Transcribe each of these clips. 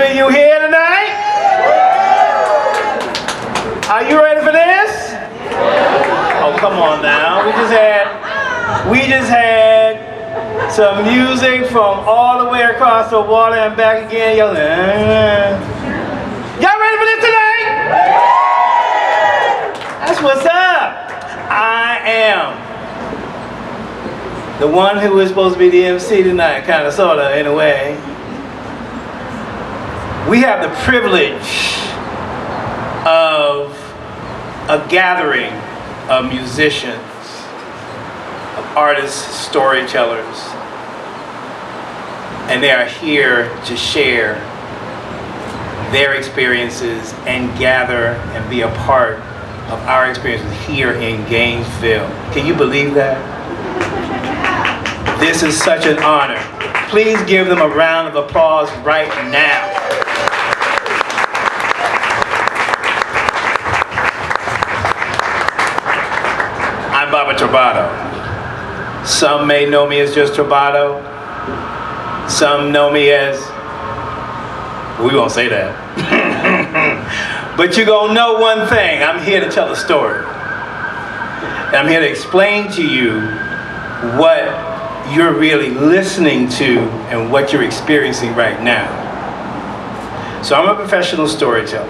of you here tonight? Are you ready for this? Oh, come on now. We just had some music from all the way across the water and back again. Y'all ready for this tonight? That's what's up. I am the one who is supposed to be the MC tonight, kind of, sort of, in a way. We have the privilege of a gathering of musicians, of artists, storytellers, and they are here to share their experiences and gather and be a part of our experiences here in Gainesville. Can you believe that? This is such an honor. Please give them a round of applause right now. I'm Baba Turbado. Some may know me as just Turbado. Some know me as, we won't say that. But you're gonna know one thing. I'm here to tell a story. I'm here to explain to you what you're really listening to and what you're experiencing right now. So I'm a professional storyteller.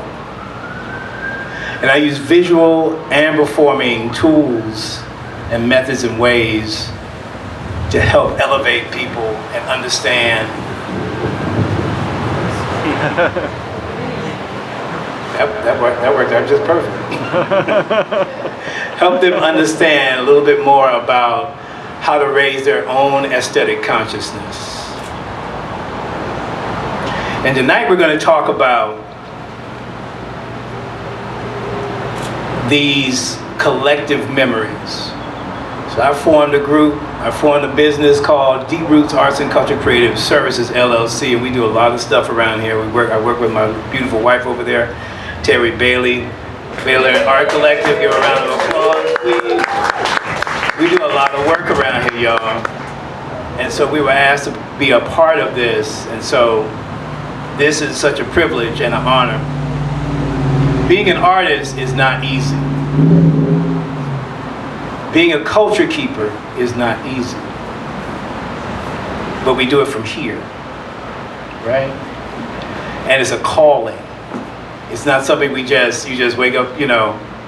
And I use visual and performing tools and methods and ways to help elevate people and understand. That worked out just perfect. Help them understand a little bit more about how to raise their own aesthetic consciousness. And tonight we're going to talk about these collective memories. So I formed a group, I formed a business called Deep Roots Arts and Culture Creative Services, LLC, and we do a lot of stuff around here. I work with my beautiful wife over there, Terry Bailey Art Collective. Give a round of applause, please. We do a lot of work around here, y'all. And so we were asked to be a part of this, and so this is such a privilege and an honor. Being an artist is not easy. Being a culture keeper is not easy. But we do it from here, right? And it's a calling. It's not something you just wake up,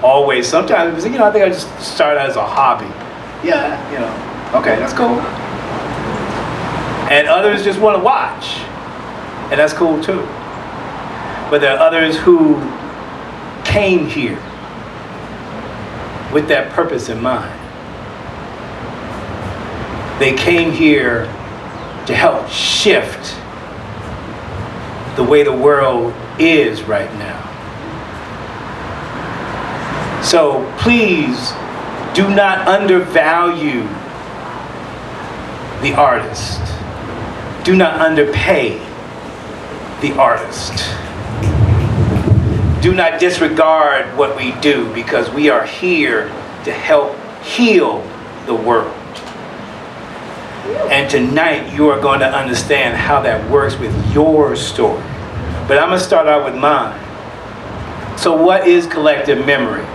always. Sometimes we say, I think I just started out as a hobby. Yeah, okay, that's cool. And others just want to watch, and that's cool too. But there are others who came here with that purpose in mind. They came here to help shift the way the world is right now. So please do not undervalue the artist. Do not underpay the artist. Do not disregard what we do, because we are here to help heal the world. And tonight you are going to understand how that works with your story. But I'm going to start out with mine. So what is collective memory?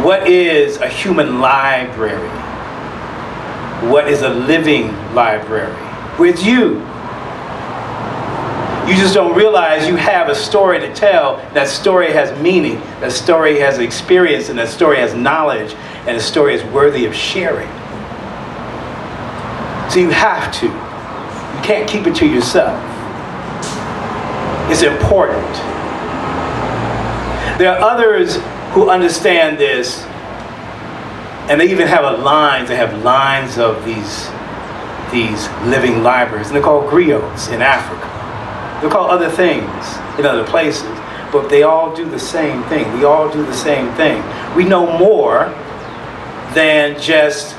What is a human library? What is a living library? With you. You just don't realize you have a story to tell. That story has meaning. That story has experience, and that story has knowledge, and the story is worthy of sharing. So you have to. You can't keep it to yourself. It's important. There are others who understand this, and they even have lines. They have lines of these living libraries, and they're called griots in Africa. They're called other things in other places, but they all do the same thing. We all do the same thing. We know more than just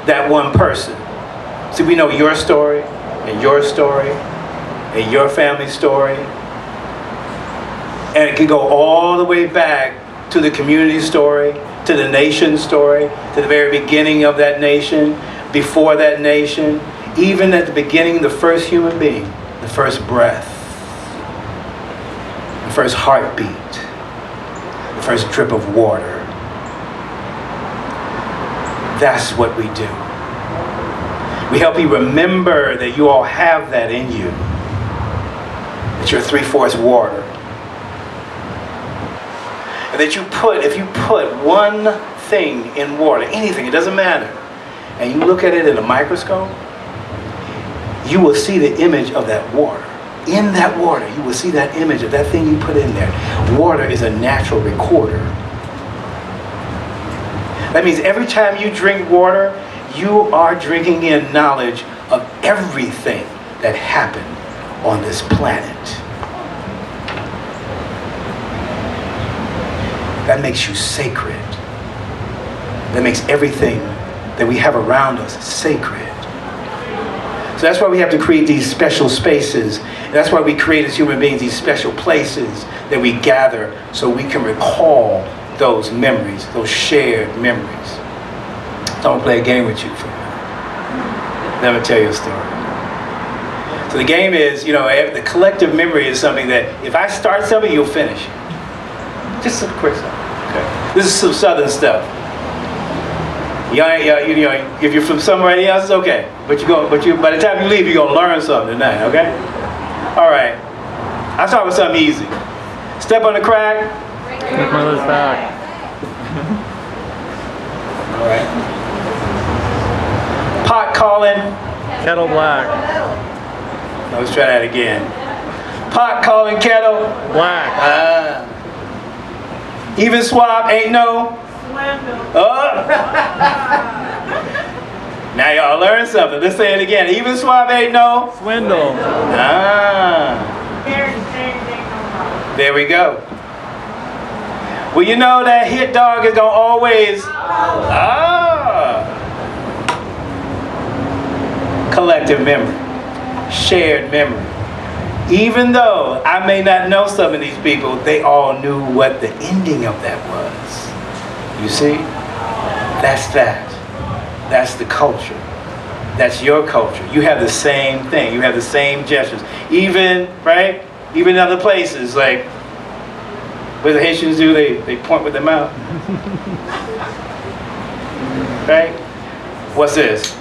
that one person. See, we know your story, and your family story, and it can go all the way back to the community story, to the nation story, to the very beginning of that nation, before that nation, even at the beginning, the first human being, the first breath, the first heartbeat, the first drip of water. That's what we do. We help you remember that you all have that in you. That you're 3/4 water. And that if you put one thing in water, anything, it doesn't matter, and you look at it in a microscope, you will see the image of that water. In that water, you will see that image of that thing you put in there. Water is a natural recorder. That means every time you drink water, you are drinking in knowledge of everything that happened on this planet. That makes you sacred. That makes everything that we have around us sacred. So that's why we have to create these special spaces. And that's why we create as human beings these special places that we gather so we can recall those memories, those shared memories. So I'm gonna play a game with you for a minute. Let me tell you a story. So the game is, the collective memory is something that if I start something, you'll finish it. Just some quick stuff. Okay. This is some Southern stuff. If you're from somewhere else, it's okay. But by the time you leave, you're gonna learn something tonight. Okay. All right. I'll start with something easy. Step on the crack. Make my list back. All right. Pot calling. Kettle black. Let's try that again. Pot calling kettle Black. Even swap ain't no. Now y'all learn something. Let's say it again. Even swap ain't no. Swindle. There we go. Well, you know that hit dog is gonna always collective memory, shared memory. Even though I may not know some of these people, they all knew what the ending of that was. You see? That's that. That's the culture. That's your culture. You have the same thing. You have the same gestures. Even, right? Even in other places, like, what the Haitians do, they point with their mouth. Right? What's this?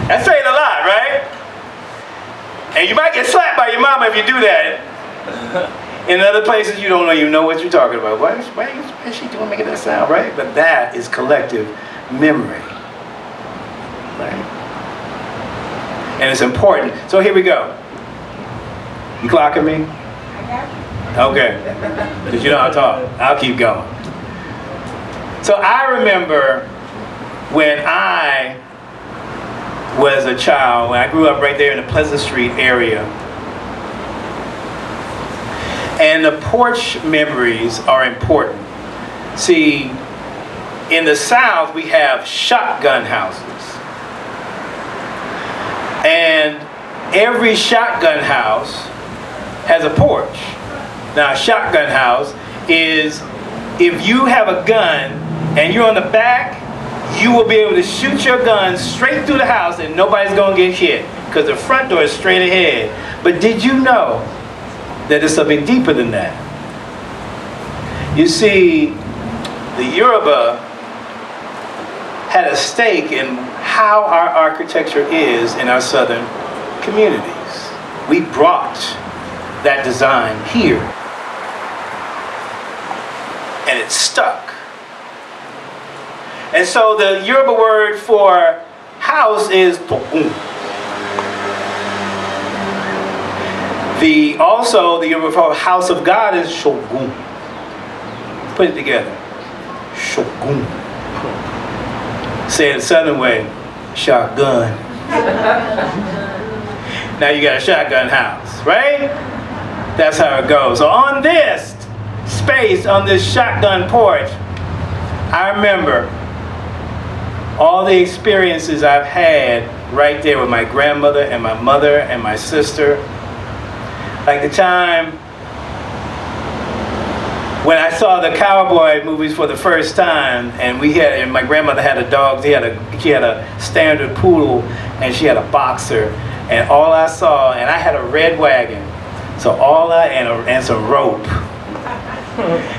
That's saying a lot, right? And you might get slapped by your mama if you do that. In other places, you don't even know what you're talking about. Why is she doing making that sound, right? But that is collective memory, right? And it's important. So here we go. You clocking me? Okay. Because you know how to talk. I'll keep going. So I remember when I was a child, when I grew up right there in the Pleasant Street area. And the porch memories are important. See, in the South, we have shotgun houses. And every shotgun house has a porch. Now, a shotgun house is if you have a gun and you're on the back, you will be able to shoot your gun straight through the house and nobody's gonna get hit because the front door is straight ahead. But did you know that it's something deeper than that? You see, the Yoruba had a stake in how our architecture is in our southern communities. We brought that design here. And it stuck. And so the Yoruba word for house is togun. Also the Yoruba for house of God is shogun. Put it together. Shogun. Say it the southern way, shotgun. Now you got a shotgun house, right? That's how it goes. So on this space, on this shotgun porch, I remember all the experiences I've had right there with my grandmother and my mother and my sister. Like the time When I saw the cowboy movies for the first time, and my grandmother had a dog. She had a standard poodle, and she had a boxer. And all I saw, and I had a red wagon, so and some rope.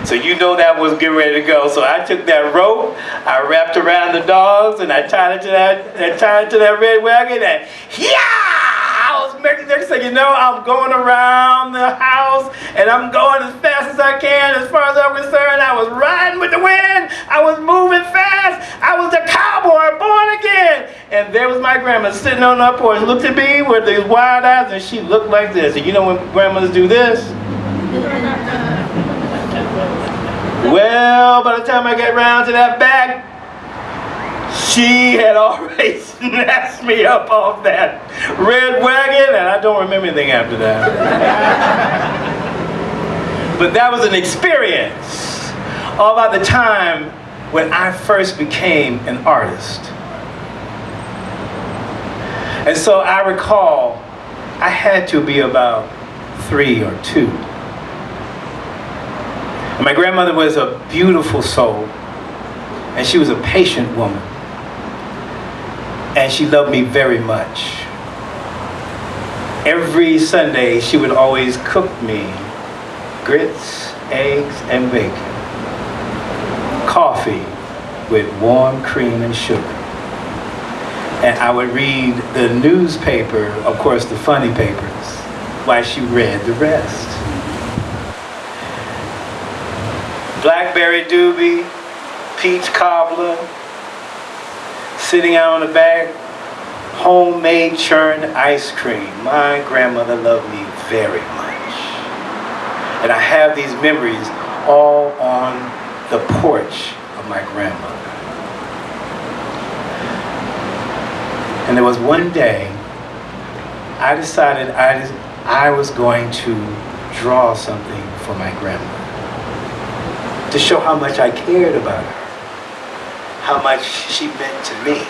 So you know that was getting ready to go. So I took that rope, I wrapped around the dogs, and I tied it to that red wagon, and next thing you know, I'm going around the house, and I'm going as fast as I can. As far as I'm concerned, I was riding with the wind. I was moving fast. I was a cowboy born again. And there was my grandma sitting on her porch, looked at me with these wide eyes, and she looked like this. And you know when grandmothers do this? Well, by the time I get around to that back, she had already snatched me up off that red wagon, and I don't remember anything after that. But that was an experience all about the time when I first became an artist. And so I recall I had to be about 3 or 2. And my grandmother was a beautiful soul, and she was a patient woman. And she loved me very much. Every Sunday, she would always cook me grits, eggs, and bacon. Coffee with warm cream and sugar. And I would read the newspaper, of course, the funny papers, while she read the rest. Blackberry doobie, peach cobbler, sitting out on the back, homemade churned ice cream. My grandmother loved me very much. And I have these memories all on the porch of my grandmother. And there was one day, I decided I was going to draw something for my grandmother to show how much I cared about her, how much she meant to me.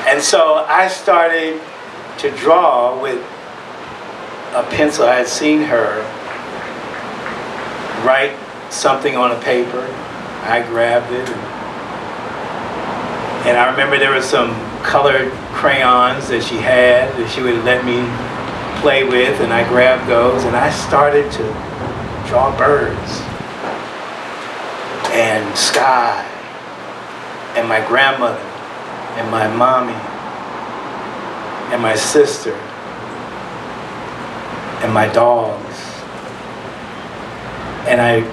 And so I started to draw with a pencil. I had seen her write something on a paper. I grabbed it. And I remember there were some colored crayons that she had that she would let me play with, and I grabbed those, and I started to draw birds and sky and my grandmother and my mommy and my sister and my dogs. And I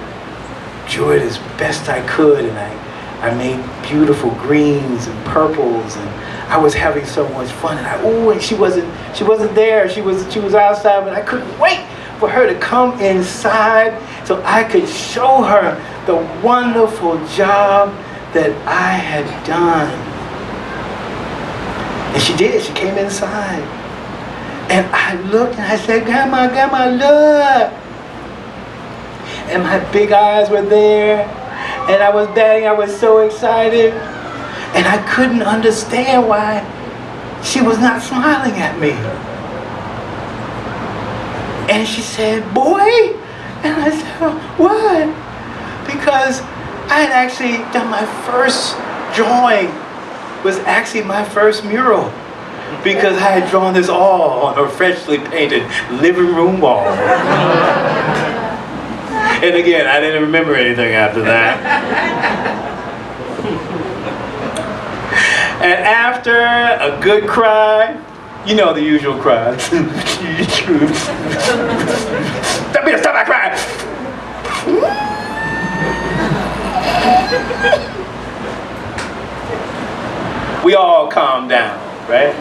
drew it as best I could, and I made beautiful greens and purples, and I was having so much fun. And she wasn't there. She was outside, but I couldn't wait for her to come inside so I could show her the wonderful job that I had done. And she did. She came inside. And I looked and I said, Grandma, look. And my big eyes were there. And I was batting. I was so excited. And I couldn't understand why she was not smiling at me. And she said, boy? And I said, what? Because I had actually done my first drawing, was actually my first mural. Because I had drawn this all on a freshly painted living room wall. And again, I didn't remember anything after that. And after a good cry, you know the usual cry. Stop that crying. We all calmed down, right?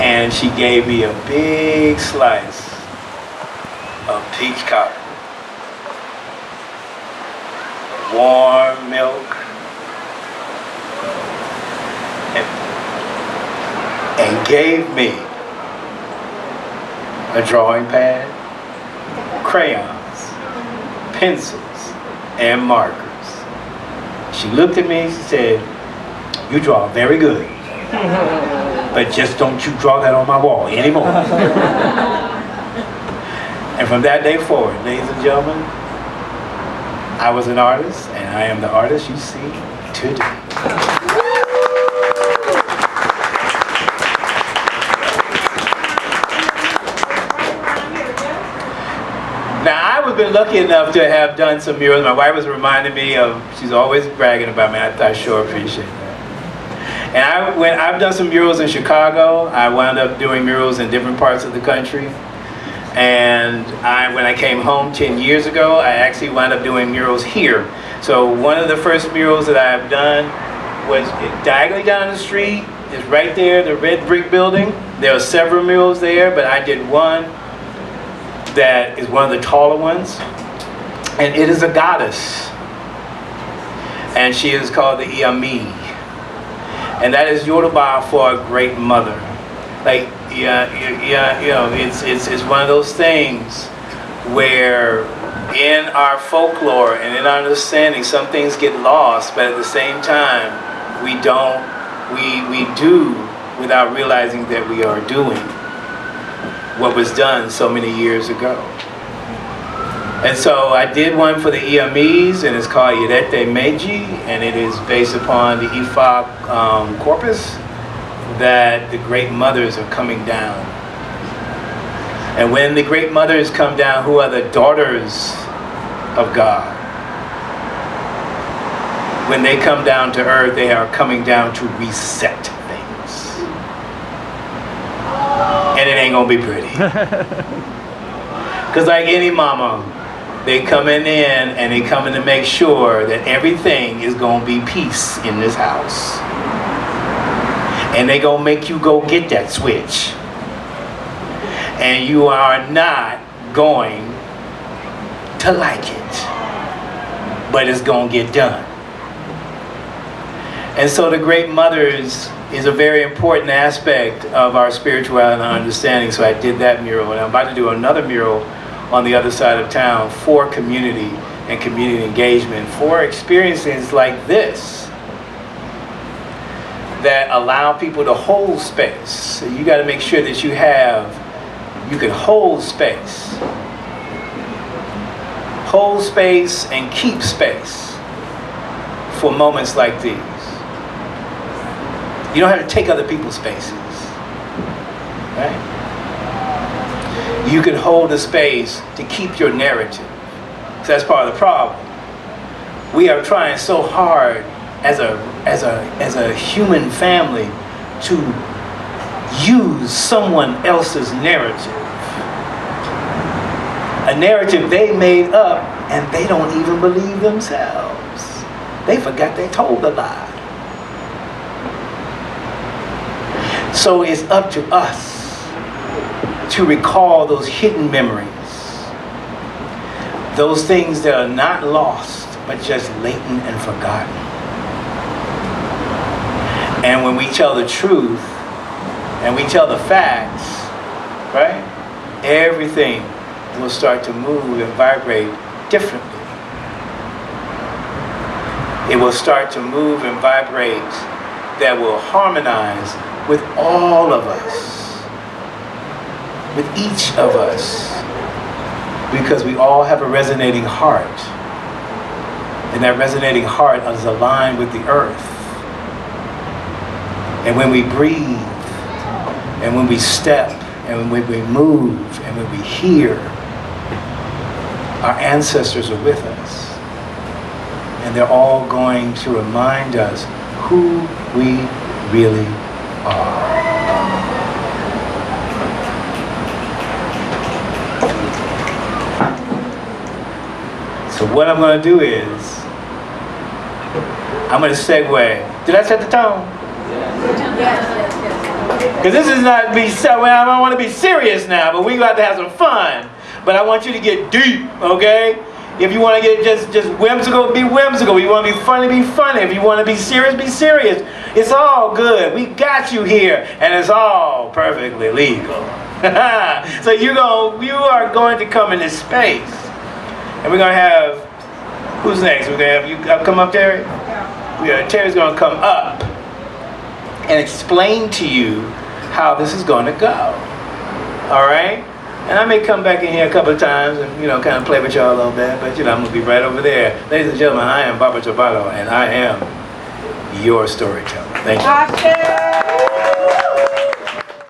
And she gave me a big slice of peach cobbler, warm milk, and gave me a drawing pad, crayons, pencils, and markers. She looked at me and she said, you draw very good, but just don't you draw that on my wall anymore. And from that day forward, ladies and gentlemen, I was an artist, and I am the artist you see today. Now, I've been lucky enough to have done some murals. My wife was reminding me of, she's always bragging about me. I sure appreciate that. And when I've done some murals in Chicago, I wound up doing murals in different parts of the country. And when I came home 10 years ago, I actually wound up doing murals here. So one of the first murals that I've done was diagonally down the street. It's right there, the red brick building. There are several murals there, but I did one that is one of the taller ones. And it is a goddess. And she is called the Iami. And that is Yoruba for a great mother. Like, you know, it's one of those things where in our folklore and in our understanding, some things get lost, but at the same time, we do without realizing that we are doing what was done so many years ago. And so I did one for the Iamis, and it's called Irete Meiji, and it is based upon the Ifa corpus, that the great mothers are coming down. And when the great mothers come down, who are the daughters of God, when they come down to earth, they are coming down to reset things. And it ain't gonna be pretty. Because like any mama, they coming in and they coming to make sure that everything is gonna be peace in this house. And they gonna make you go get that switch. And you are not going to like it. But it's gonna get done. And so the great mothers is a very important aspect of our spirituality and understanding. So I did that mural, and I'm about to do another mural on the other side of town for community and community engagement, for experiences like this that allow people to hold space. So you got to make sure that you can hold space. Hold space and keep space for moments like these. You don't have to take other people's spaces, right? You can hold a space to keep your narrative. So that's part of the problem. We are trying so hard as a human family to use someone else's narrative. A narrative they made up and they don't even believe themselves. They forgot they told a lie. So it's up to us to recall those hidden memories, those things that are not lost, but just latent and forgotten. And when we tell the truth, and we tell the facts, right, everything will start to move and vibrate differently. It will start to move and vibrate that will harmonize with all of us, with each of us, because we all have a resonating heart, and that resonating heart is aligned with the earth. And when we breathe, and when we step, and when we move, and when we hear, our ancestors are with us, and they're all going to remind us who we really are. So what I'm going to do is, I'm going to segue. Did I set the tone? Because this is not be so. I don't want to be serious now, but we got to have some fun. But I want you to get deep, okay? If you want to get just whimsical, be whimsical. If you want to be funny, be funny. If you want to be serious, be serious. It's all good. We got you here, and it's all perfectly legal. So you are going to come in this space, and we're going to have, who's next? We're going to have you come up, Terry? Terry's going to come up and explain to you how this is going to go. All right? And I may come back in here a couple of times and, kind of play with y'all a little bit, but, I'm going to be right over there. Ladies and gentlemen, I am Baba Turbado, and I am your storyteller. Thank you.